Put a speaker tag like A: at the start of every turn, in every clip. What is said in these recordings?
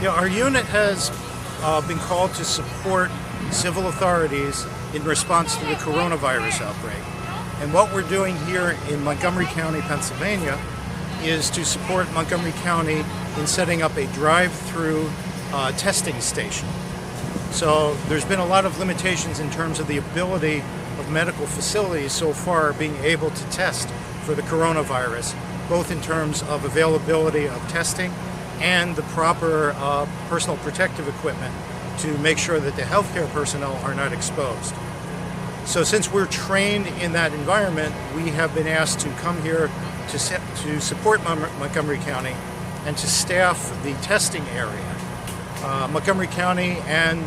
A: Yeah, our unit has been called to support civil authorities in response to the coronavirus outbreak. And what we're doing here in Montgomery County, Pennsylvania, is to support Montgomery County in setting up a drive-through testing station. So there's been a lot of limitations in terms of the ability of medical facilities so far being able to test for the coronavirus, both in terms of availability of testing and the proper personal protective equipment to make sure that the healthcare personnel are not exposed. So since we're trained in that environment, we have been asked to come here to support Montgomery County and to staff the testing area. Montgomery County and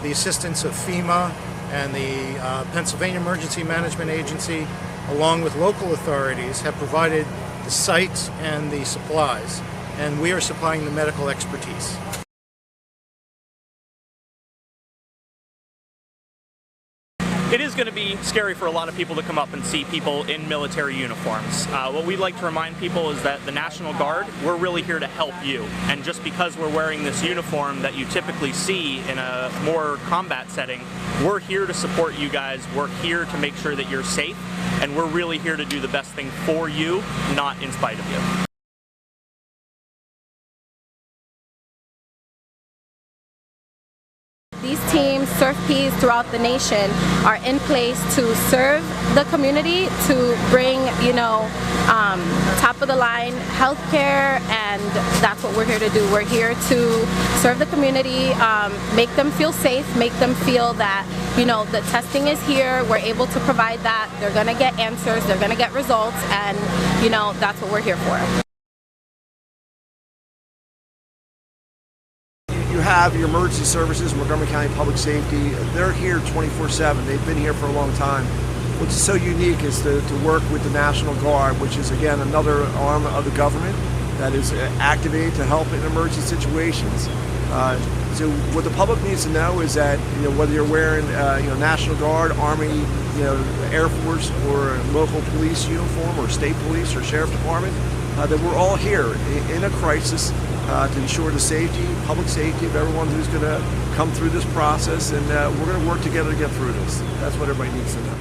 A: the assistance of FEMA and the Pennsylvania Emergency Management Agency, along with local authorities, have provided the sites and the supplies, and we are supplying the medical expertise.
B: It is going to be scary for a lot of people to come up and see people in military uniforms. What we'd like to remind people is that the National Guard, we're really here to help you. And just because we're wearing this uniform that you typically see in a more combat setting, we're here to support you guys. We're here to make sure that you're safe, and we're really here to do the best thing for you, not in spite of you.
C: These teams, SurfPs throughout the nation, are in place to serve the community, to bring, top of the line healthcare, and that's what we're here to do. We're here to serve the community, make them feel safe, make them feel that, the testing is here, we're able to provide that, they're going to get answers, they're going to get results, and, that's what we're here for.
D: You have your emergency services, Montgomery County Public Safety. They're here 24/7. They've been here for a long time. What's so unique is to work with the National Guard, which is, again, another arm of the government that is activated to help in emergency situations. So what the public needs to know is that, whether you're wearing, National Guard, Army, Air Force, or local police uniform, or state police, or sheriff department, that we're all here in a crisis to ensure the safety, public safety of everyone who's going to come through this process, and we're going to work together to get through this. That's what everybody needs to know.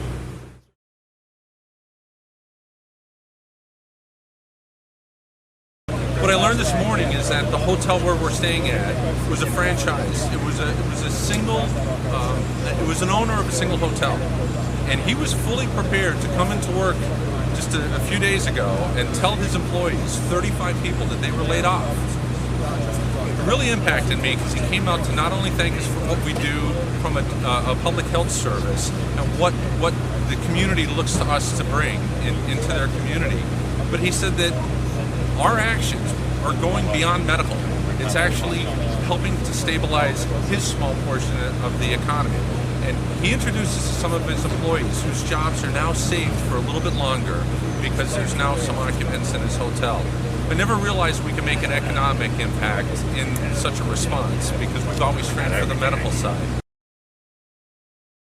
E: What I learned this morning is that the hotel where we're staying at was a franchise. It was a single. It was an owner of a single hotel, and he was fully prepared to come into work just a few days ago and tell his employees, 35 people, that they were laid off. It really impacted me because he came out to not only thank us for what we do from a public health service and what the community looks to us to bring into their community, but he said that our actions are going beyond medical. It's actually helping to stabilize his small portion of the economy. And he introduces some of his employees whose jobs are now saved for a little bit longer because there's now some occupants in his hotel. I never realized we can make an economic impact in such a response because we've always trained for the medical side.